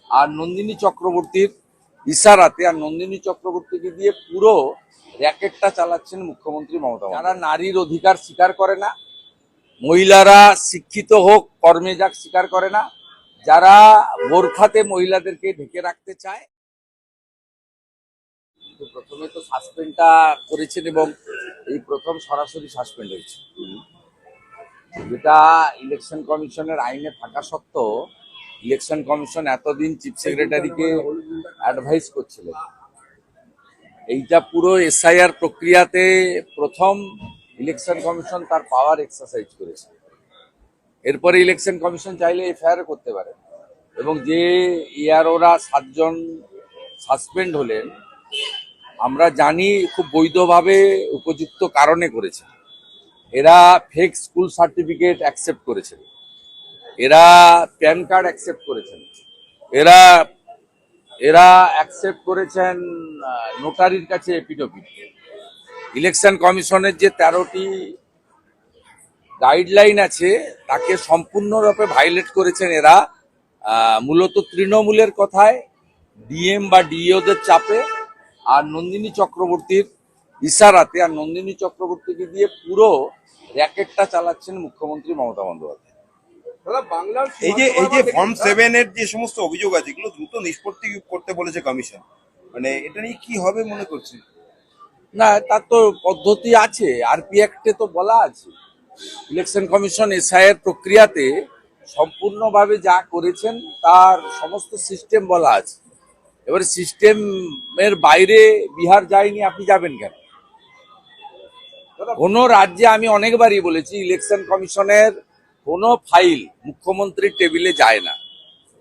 আর নন্দিনী চক্রবর্তীর ইশারাতে আর নন্দিনী চক্রবর্তীকে দিয়ে পুরো র্যাকেটটা চালাচ্ছেন মুখ্যমন্ত্রী মমতা বন্দ্যোপাধ্যায়। যারা নারীর অধিকার স্বীকার করে না, মহিলারা শিক্ষিত হোক, কর্মে যাক স্বীকার করে না, যারা বোরখাতে মহিলাদেরকে ঢেকে রাখতে চায়, প্রথমে তো সাসপেন্ডটা করেছেন এবং এই প্রথম সরাসরি সাসপেন্ড হয়েছে, যেটা ইলেকশন কমিশনের আইনে থাকা সত্ত্বেও ইলেকশন কমিশন এতদিন চিফ সেক্রেটারিকে অ্যাডভাইস করছিলেন। এইটা পুরো এসআইআর প্রক্রিয়াতে প্রথম ইলেকশন কমিশন তার পাওয়ার এক্সারসাইজ করেছে। এরপরে ইলেকশন কমিশন চাইলে এফআইআর করতে পারে, এবং যে ইয়ারোরা 7 জন সাসপেন্ড হলেন আমরা জানি খুব বৈধভাবে উপযুক্ত কারণে করেছে। এরা ফেক স্কুল সার্টিফিকেট অ্যাকসেপ্ট করেছেন, এরা প্যান কার্ড অ্যাকসেপ্ট করেছেন, এরা অ্যাকসেপ্ট করেছেন নোটারির কাছে এপিডভিট। ইলেকশন কমিশনের যে 13টি গাইডলাইন আছে তাকে সম্পূর্ণরূপে ভায়োলেট করেছেন এরা, মূলত তৃণমূলের কথায়, ডিএম বা ডিইওদের চাপে আর নন্দিনী চক্রবর্তীর ইশারাতে আর নন্দিনী চক্রবর্তীকে দিয়ে পুরো র্যাকেটটা চালাচ্ছেন মুখ্যমন্ত্রী মমতা বন্দ্যোপাধ্যায়। এই যে ফর্ম 7 এর যে সমস্ত অভিযোগ আছে এগুলো দ্রুত নিষ্পত্তি করতে বলেছে কমিশন, মানে এটা নিয়ে কি হবে মনে করছে? না, তার তো পদ্ধতি আছে, আরপি অ্যাক্টে তো বলা আছে। ইলেকশন কমিশন এসআইআর প্রক্রিয়াতে সম্পূর্ণভাবে যা করেছেন তার সমস্ত সিস্টেম বলা আছে। এবারে সিস্টেমের বাইরে বিহার যায়নি, আপনি যাবেন কেন? কোন রাজ্যে আমি অনেকবারই বলেছি ইলেকশন কমিশনের কোনো ফাইল মুখ্যমন্ত্রীর টেবিলে যায় না,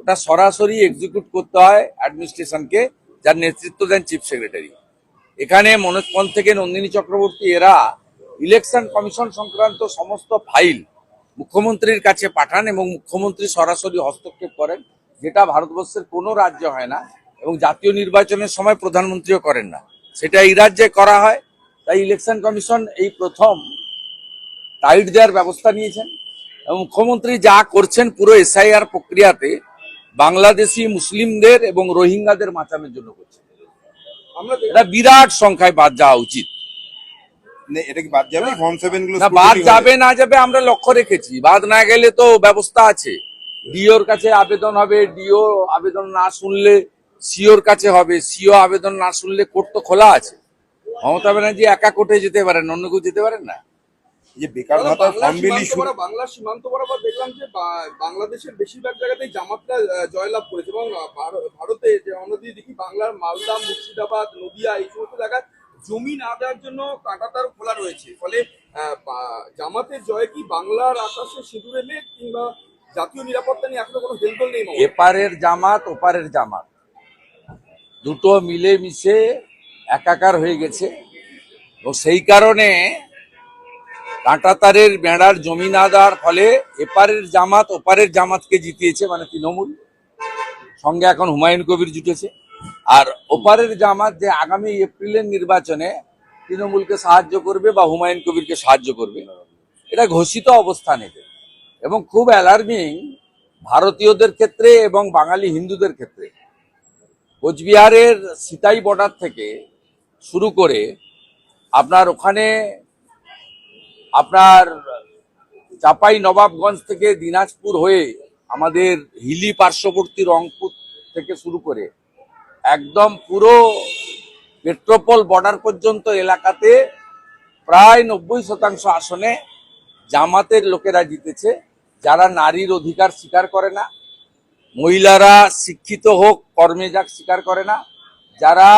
ওটা সরাসরি এক্সিকিউট করতে হয় অ্যাডমিনিস্ট্রেশনকে, যার নেতৃত্ব দেন চিফ সেক্রেটারি। এখানে মনোজ পন্থ থেকে নন্দিনী চক্রবর্তী এরা ইলেকশন কমিশন সংক্রান্ত সমস্ত ফাইল মুখ্যমন্ত্রীর কাছে পাঠান এবং মুখ্যমন্ত্রী সরাসরি হস্তক্ষেপ করেন, যেটা ভারতবর্ষের কোনো রাজ্য হয় না, এবং জাতীয় নির্বাচনের সময় প্রধানমন্ত্রীও করেন না, সেটা এই রাজ্যে করা হয়। তাই ইলেকশন কমিশন এই প্রথম টাইট দেওয়ার ব্যবস্থা নিয়েছেন, এবং মুখ্যমন্ত্রী যা করছেন পুরো এসআইআর প্রক্রিয়াতে বাংলাদেশি মুসলিমদের এবং রোহিঙ্গাদের বাঁচানোর জন্য করছেন। এটা বিরাট সংখ্যায় বাদ যাওয়া উচিত। এটা কি বাদ যাবে? ফর্ম 7 গুলো না, বাদ যাবে না যাবে আমরা লক্ষ্য রেখেছি, বাদ না গেলে তো ব্যবস্থা আছে। ডিওর কাছে আবেদন হবে, ডিও আবেদন না শুনলে সিওর কাছে হবে, সিও আবেদন না শুনলে কোর্ট তো খোলা আছে। মমতা ব্যানার্জি একা কোর্টে যেতে পারেন, অন্য কেউ যেতে পারেন না। যে বেকার ভাতা ফর্ম বিলি বাংলার সীমান্ত বরাবর দেখলাম যে বাংলাদেশের বেশিরভাগ জায়গাতেই জামাতরা জয়লাভ করেছে, এবং ভারতে যে অন্যদিকে দেখি বাংলার মালদা, মুর্শিদাবাদ, নদিয়া এই সমস্ত জায়গায় জমি না দেওয়ার জন্য কাঁটাতার খোলা রয়েছে। ফলে জামাতের জয় কি বাংলার আকাশে সিঁদুরে মেঘ, কিংবা জাতীয় নিরাপত্তা নিয়ে এখনো কোনো হেলদোল নেই? এপারের জামাত ওপারের জামাত দুটো মিলে মিশে একাকার হয়ে গেছে, এবং সেই কারণে কাঁটাতারের বেড়ার জমি না দেওয়ার ফলে এপারের জামাত ওপারের জামাতকে জিতিয়েছে, মানে তৃণমূল সঙ্গে এখন হুমায়ুন কবির জুটেছে। আর ওপারের জামাত যে আগামী এপ্রিলের নির্বাচনে তৃণমূলকে সাহায্য করবে বা হুমায়ুন কবিরকে সাহায্য করবে, এটা ঘোষিত অবস্থান এতে, এবং খুব অ্যালার্মিং ভারতীয়দের ক্ষেত্রে এবং বাঙালি হিন্দুদের ক্ষেত্রে। কোচবিহারের সিতাই বর্ডার থেকে শুরু করে আপনার ওখানে আপনার চাপাই নবাবগঞ্জ থেকে দিনাজপুর হয়ে আমাদের হিলি পার্শ্ববর্তী রংপুর থেকে শুরু করে একদম পুরো মেট্রোপল বর্ডার পর্যন্ত এলাকাতে প্রায় 90% আসনে জামাতের লোকেরা জিতেছে, যারা নারীর অধিকার স্বীকার করে না, মহিলারা শিক্ষিত হোক, কর্মে যাক স্বীকার করে না, যারা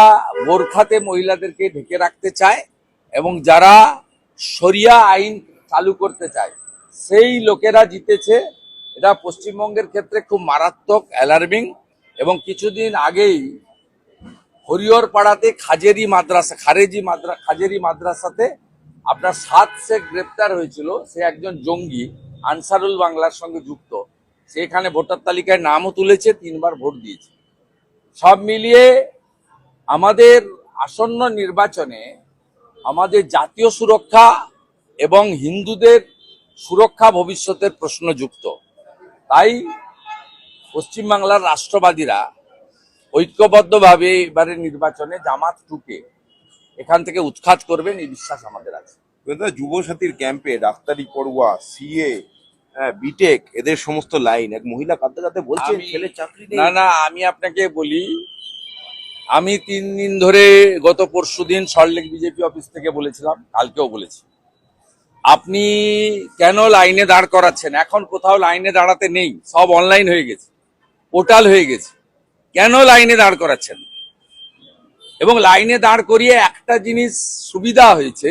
বোরখাতে মহিলাদেরকে ঢেকে রাখতে চায় এবং যারা শরিয়া আইন চালু করতে চায়, সেই লোকেরা জিতেছে। এটা পশ্চিমবঙ্গের ক্ষেত্রে খুব মারাত্মক, অ্যালার্মিং। এবং কিছুদিন আগেই হরিহর পাড়াতে খাজেরি মাদ্রাসাতে আপনার 7 শেখ গ্রেপ্তার হয়েছিল। সে একজন জঙ্গি, আনসারুল বাংলার সঙ্গে যুক্ত। সেখানে ভোটার তালিকায় নামও তুলেছে, 3 বার ভোট দিয়েছে। সব মিলিয়ে আমাদের আসন্ন নির্বাচনে আমাদের জাতীয় সুরক্ষা এবং হিন্দুদের সুরক্ষা ভবিষ্যতের প্রশ্নযুক্ত। তাই পশ্চিমবাংলার রাষ্ট্রবাদীরা ঐক্যবদ্ধভাবে এবারে নির্বাচনে জামাত টুকে এখান থেকে উৎখাত করবেন এই বিশ্বাস আমাদের আছে। যুব সাথীর ক্যাম্পে ডাক্তারি পড়ুয়া, সিএ, বিটেক এদের সমস্ত লাইন এক মহিলা কাঁদতে কাঁদতে বলছেন ছেলে চাকরি নেই। না, আমি আপনাকে বলি, আমি 3 দিন ধরে গত পরশুদিন সল্টলেক বিজেপি অফিস থেকে বলেছিলাম, কালকেও বলেছি, আপনি কেন লাইনে দাঁড় করাচ্ছেন? এখন কোথাও লাইনে দাঁড়াতে নেই, সব অনলাইন হয়ে গেছে, পোর্টাল হয়ে গেছে, কেন লাইনে দাঁড় করাচ্ছেন? এবং লাইনে দাঁড় করিয়ে একটা জিনিস সুবিধা হয়েছে,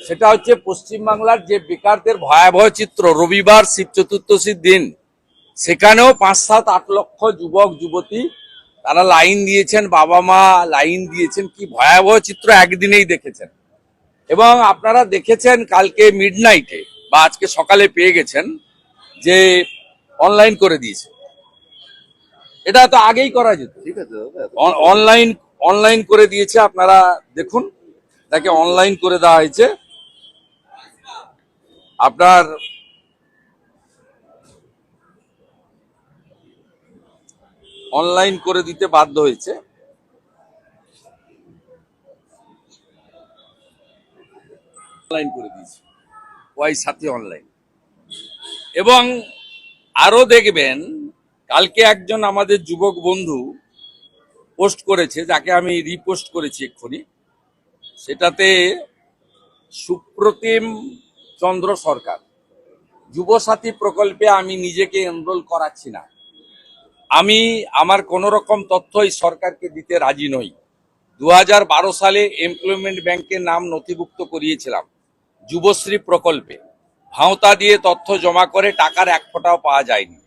সেটা হচ্ছে পশ্চিমবাংলার যে বেকারদের ভয়াবহ চিত্র, রবিবার শিব চতুর্দশীর দিন সেখানেও 5, 7, 8 লক্ষ যুবক যুবতী তারা লাইন দিয়েছেন, বাবা মা লাইন দিয়েছেন, কি ভয়াবহ চিত্র একদিনেই দেখেছেন। এবং আপনারা দেখেছেন কালকে মিডনাইটে বা আজকে সকালে পেয়ে গেছেন যে অনলাইন করে দিয়েছে। এটা তো আগেই করা যেত, ঠিক আছে দাদা, অনলাইন করে দিয়েছে, আপনারা দেখুন, তাকে অনলাইন করে দেওয়া হয়েছে। আপনার অনলাইন করে দিতে বাধ্য হয়েছে। অনলাইন করে দিয়েছে, ওই সাথে অনলাইন। এবং আরো দেখবেন কালকে একজন আমাদের যুবক বন্ধু পোস্ট করেছে, যাকে আমি রিপোস্ট করেছি এক্ষুনি, সেটাতে সুপ্রতিম চন্দ্র সরকার, যুবসাথী প্রকল্পে আমি নিজেকে এনরোল করাচ্ছি না, আমি আমার কোন রকম তথ্য এই সরকারকে দিতে রাজি নই। 2012 সালে এমপ্লয়মেন্ট ব্যাংকের নাম নথিভুক্ত করিয়েছিলাম যুবশ্রী প্রকল্পে, ভাওতা দিয়ে তথ্য জমা করে টাকার 1 ফোঁটাও পাওয়া যায়নি।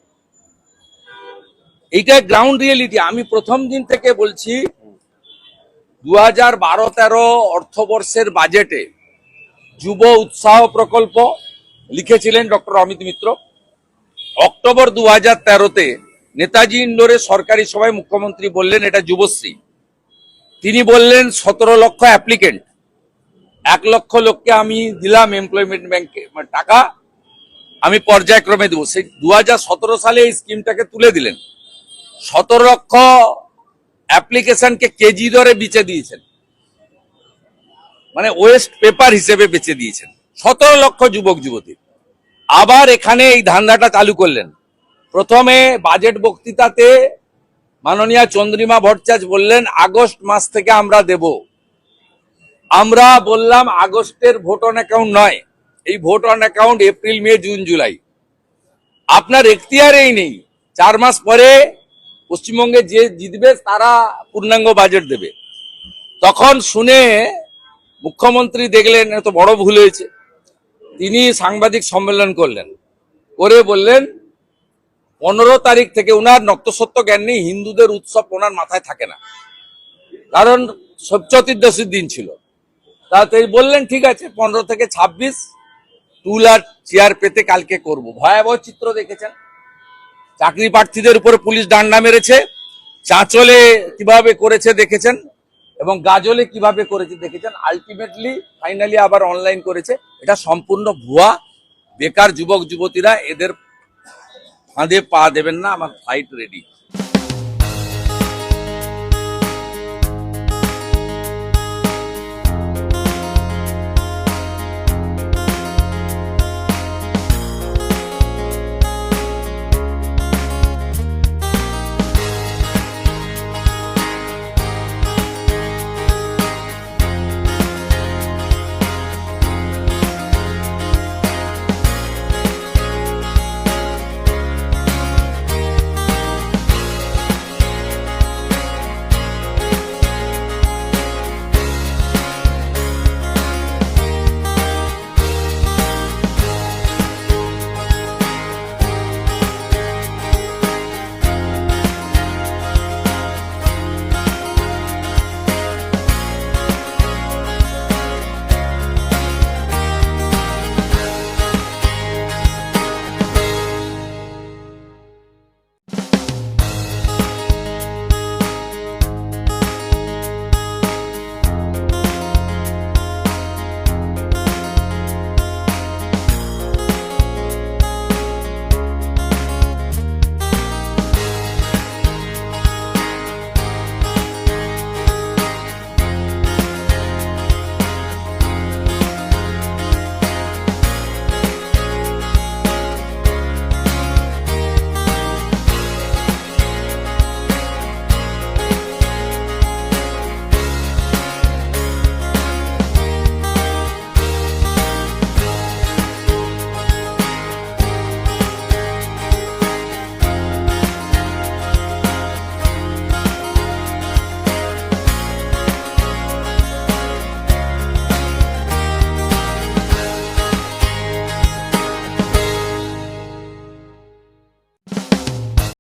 এইটা গ্রাউন্ড রিয়েলিটি। আমি প্রথম দিন থেকে বলছি, 2012-13 অর্থবর্ষের বাজেটে যুব উৎসাহ প্রকল্প লিখেছিলেন ডক্টর অমিত মিত্র। অক্টোবর 2013-তে নেতাজি ইন্ডোরে সরকারি সভায় মুখ্যমন্ত্রী বললেন এটা যুবশ্রী। তিনি বললেন 17 লক্ষ অ্যাপ্লিকেন্ট, 1 লক্ষ লোককে আমি দিলাম এমপ্লয়মেন্ট ব্যাংকে টাকা, আমি পর্যায়ক্রমে দেবো। সেই 2017 সালে এই স্কিমটাকে তুলে দিলেন। 17 লক্ষ অ্যাপ্লিকেশনকে কেজি দরে বেচে দিয়েছেন, মানে ওয়েস্ট পেপার হিসেবে বেচে দিয়েছেন 17 লক্ষ যুবক যুবতী। আবার এখানে এই ধান্দাটা চালু করলেন। প্রথমে বাজেট বক্তৃতাতে মাননীয় চন্দ্রিমা ভট্টাচার্য বললেন আগস্ট মাস থেকে আমরা দেব। আমরা বললাম আগস্টের ভোট অন অ্যাকাউন্ট নয়, এই vote on account April, May, June, July. আপনার এখতিয়ারেই নেই, 4 মাস পরে পশ্চিমবঙ্গে যে জিতবে তারা পূর্ণাঙ্গ বাজেট দেবে। তখন শুনে মুখ্যমন্ত্রী দেখলেন এত বড় ভুল হয়েছে, তিনি সাংবাদিক সম্মেলন করলেন, করে বললেন 15 তারিখ থেকে, উনার নক্তসত্য জ্ঞান নেই, হিন্দুদের উৎসব ওনার মাথায় থাকে না, কারণ চতুর্দশীর দিন ছিল। তাতে বললেন ঠিক আছে 15 থেকে 26 টুল আর চেয়ার পেতে কালকে করব। ভয়াবহ চিত্র দেখেছেন, চাকরি প্রার্থীদের উপরে পুলিশ ডান্ডা মেরেছে, চাঁচলে কিভাবে করেছে দেখেছেন, এবং গাজলে কিভাবে করেছে দেখেছেন। আলটিমেটলি ফাইনালি আবার অনলাইন করেছে। এটা সম্পূর্ণ ভুয়া। বেকার যুবক যুবতীরা এদের ফাঁদে পা দেবেন না, আমার ফাইট রেডি।